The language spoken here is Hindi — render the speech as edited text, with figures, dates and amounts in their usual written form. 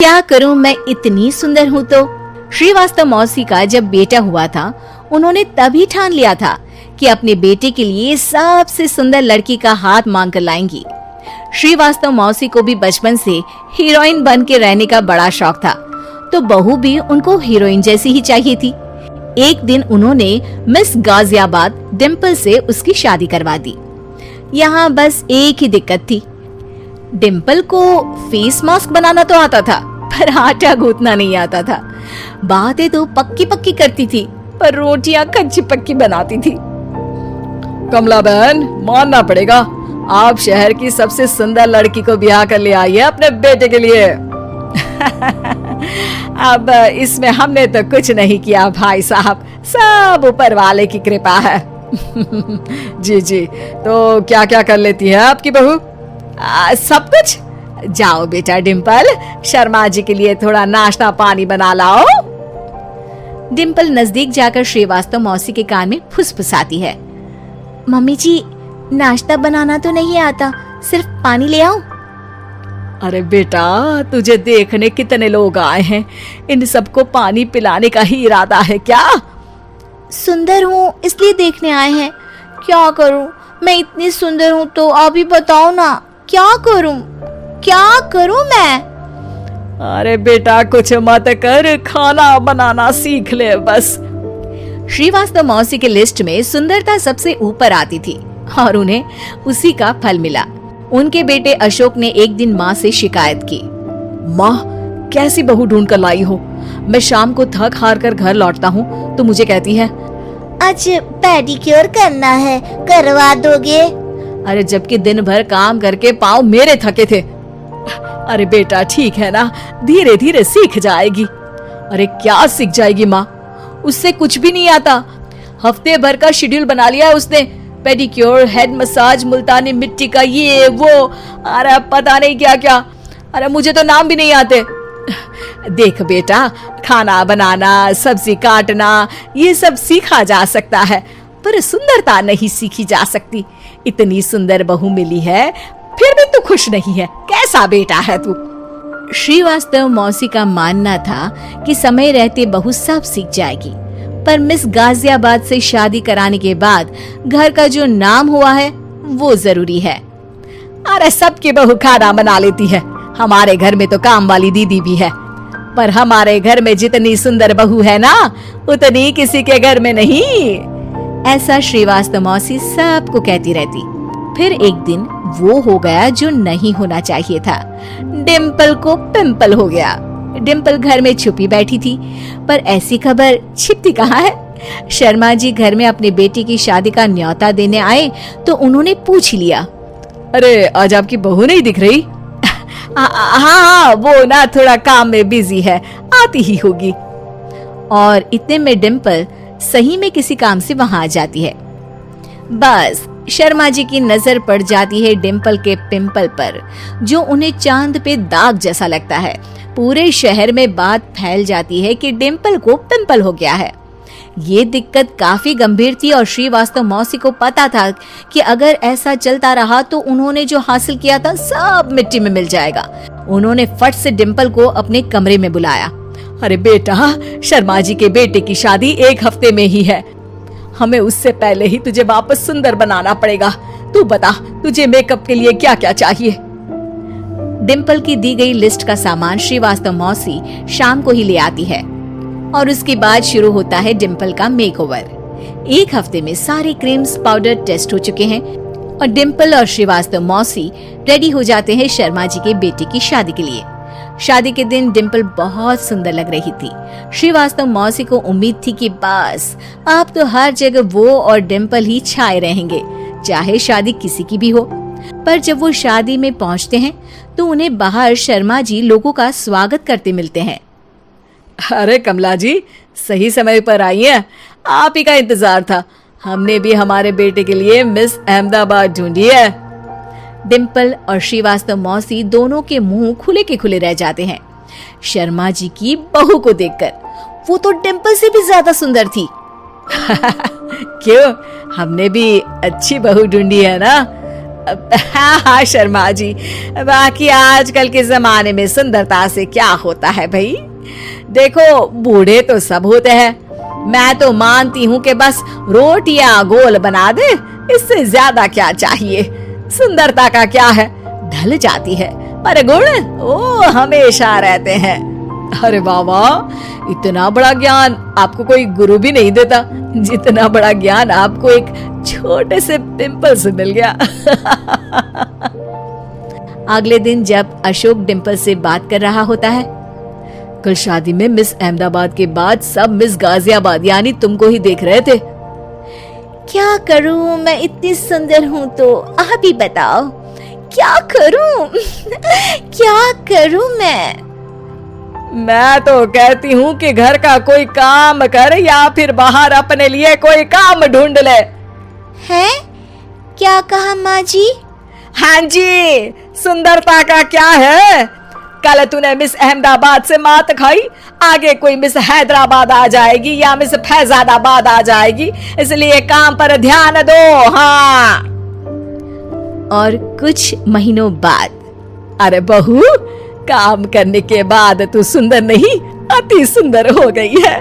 क्या करूं, मैं इतनी सुंदर हूं तो। श्रीवास्तव मौसी का जब बेटा हुआ था, उन्होंने तभी ठान लिया था कि अपने बेटे के लिए सबसे सुंदर लड़की का हाथ मांग कर लाएंगी। श्रीवास्तव मौसी को भी बचपन से हीरोइन बन के रहने का बड़ा शौक था, तो बहू भी उनको हीरोइन जैसी ही चाहिए थी। एक दिन उन्होंने मिस गाजियाबाद डिम्पल से उसकी शादी करवा दी। यहाँ बस एक ही दिक्कत थी, डिम्पल को फेस मास्क बनाना तो आता था, पर आटा गूंथना नहीं आता था। बातें तो पक्की पक्की करती थी, पर रोटियां कच्ची पक्की बनाती थी। कमला बहन, मानना पड़ेगा, आप शहर की सबसे सुंदर लड़की को ब्याह कर ले आई है अपने बेटे के लिए। अब इसमें हमने तो कुछ नहीं किया भाई साहब, सब ऊपर वाले की कृपा है। जी जी, तो क्या क्या कर लेती है आपकी बहू? सब कुछ। जाओ बेटा डिम्पल, शर्मा जी के लिए थोड़ा नाश्ता पानी बना लाओ। डिम्पल नजदीक जाकर श्रीवास्तव मौसी के कान में फुसफुसाती है। मम्मी जी, नाश्ता बनाना तो नहीं आता, सिर्फ पानी ले आओ। अरे बेटा, तुझे देखने कितने लोग आए हैं, इन सबको पानी पिलाने का ही इरादा है क्या? सुंदर हूँ इसलिए देखने आए हैं। क्या करूँ, मैं इतनी सुंदर हूँ तो आप ही बताओ ना, क्या करूँ मैं? अरे बेटा, कुछ मत कर, खाना बनाना सीख ले बस। श्रीवास्तव मौसी के लिस्ट में सुंदरता सबसे ऊपर आती थी और उन्हें उसी का फल मिला। उनके बेटे अशोक ने एक दिन माँ से शिकायत की। माँ, कैसी बहू ढूंढ कर लाई हो? मैं शाम को थक हार कर घर लौटता हूँ तो मुझे कहती है, आज पेडिक्योर करना है, करवा दोगे? अरे जबकि दिन भर काम करके पाँव मेरे थके थे। अरे बेटा ठीक है ना, धीरे धीरे सीख जाएगी। अरे क्या सीख जाएगी माँ, उससे कुछ भी नहीं आता। हफ्ते भर का शेड्यूल बना लिया है उसने, पेडिक्योर, हेड मसाज, मुल्तानी मिट्टी का ये वो, अरे पता नहीं क्या क्या। अरे मुझे तो नाम भी नहीं आते। देख बेटा, खाना बनाना, सब्जी काटना, ये सब सीखा जा सकता है, पर सुंदरता नहीं सीखी जा सकती। इतनी सुंदर बहू मिली है, फिर भी तू खुश नहीं है। कैसा बेटा है तू? श्रीवास्तव मौसी का मानना था कि समय रहते बहू सब सीख जाएगी, पर मिस गाजियाबाद से शादी कराने के बाद घर का जो नाम हुआ है वो जरूरी है। अरे सबकी बहू खाना बना लेती है, हमारे घर में तो काम वाली दीदी भी है, पर हमारे घर में जितनी सुंदर बहू है ना, उतनी किसी के घर में नहीं। ऐसा श्रीवास्तव मौसी सबको कहती रहती। फिर एक दिन वो हो गया जो नहीं होना चाहिए था। डिम्पल को पिंपल हो गया। डिम्पल घर में छुपी बैठी थी, पर ऐसी खबर छिपती कहाँ है। शर्मा जी घर में अपने बेटी की शादी का न्योता देने आए तो उन्होंने पूछ लिया, अरे आज आपकी बहू नहीं दिख रही? हाँ, वो ना थोड़ा काम में बिजी है, आती ही होगी। और इतने में डिम्पल सही में किसी काम से वहां आ जाती है। बस शर्मा जी की नजर पड़ जाती है डिम्पल के पिंपल पर, जो उन्हें चांद पे दाग जैसा लगता है। पूरे शहर में बात फैल जाती है कि डिम्पल को पिंपल हो गया है। ये दिक्कत काफी गंभीर थी और श्रीवास्तव मौसी को पता था कि अगर ऐसा चलता रहा तो उन्होंने जो हासिल किया था सब मिट्टी में मिल जाएगा। उन्होंने फट से डिम्पल को अपने कमरे में बुलाया। अरे बेटा, शर्मा जी के बेटे की शादी एक हफ्ते में ही है, हमें उससे पहले ही तुझे वापस सुंदर बनाना पड़ेगा। तू बता, तुझे मेकअप के लिए क्या क्या चाहिए? डिम्पल की दी गई लिस्ट का सामान श्रीवास्तव मौसी शाम को ही ले आती है और उसके बाद शुरू होता है डिम्पल का मेकओवर। एक हफ्ते में सारे क्रीम्स पाउडर टेस्ट हो चुके हैं और डिम्पल और श्रीवास्तव मौसी रेडी हो जाते हैं शर्मा जी के बेटे की शादी के लिए। शादी के दिन डिम्पल बहुत सुंदर लग रही थी। श्रीवास्तव मौसी को उम्मीद थी कि बस अब तो हर जगह वो और डिम्पल ही छाए रहेंगे, चाहे शादी किसी की भी हो। पर जब वो शादी में पहुंचते हैं तो उन्हें बाहर शर्मा जी लोगों का स्वागत करते मिलते हैं। अरे कमला जी, सही समय पर आई हैं, आप ही का इंतजार था। हमने भी हमारे बेटे के लिए मिस अहमदाबाद ढूंढी है। डिम्पल और श्रीवास्तव मौसी दोनों के मुंह खुले के खुले रह जाते हैं। शर्मा जी की बहू को देखकर, वो तो डिम्पल से भी ज्यादा सुंदर थी। क्यों, हमने भी अच्छी बहू ढूंढी है ना? हाँ शर्मा जी, बाकी आजकल के जमाने में सुंदरता से क्या होता है भाई। देखो बूढ़े तो सब होते हैं, मैं तो मानती हूँ कि बस रोटियां गोल बना दे, इससे ज्यादा क्या चाहिए। सुंदरता का क्या है, ढल जाती है, पर गुण वो हमेशा रहते हैं। अरे वाह वाह, इतना बड़ा ज्ञान आपको कोई गुरु भी नहीं देता जितना बड़ा ज्ञान आपको एक छोटे से पिंपल से मिल गया। अगले दिन जब अशोक डिंपल से बात कर रहा होता है, कल शादी में मिस अहमदाबाद के बाद सब मिस गाजियाबाद यानी तुमको ही देख रहे थे। क्या करूं, मैं इतनी सुंदर हूं तो आप ही बताओ क्या करूं। क्या करूं मैं तो कहती हूँ कि घर का कोई काम कर या फिर बाहर अपने लिए कोई काम ढूंढ ले। है क्या कहा माँ जी? हाँ जी, सुंदरता का क्या है, कल तूने मिस अहमदाबाद से मात खाई, आगे कोई मिस हैदराबाद आ जाएगी या मिस फैजादाबाद आ जाएगी, इसलिए काम पर ध्यान दो। हाँ। और कुछ महीनों बाद, अरे बहू, काम करने के बाद तू सुंदर नहीं, अति सुंदर हो गई है।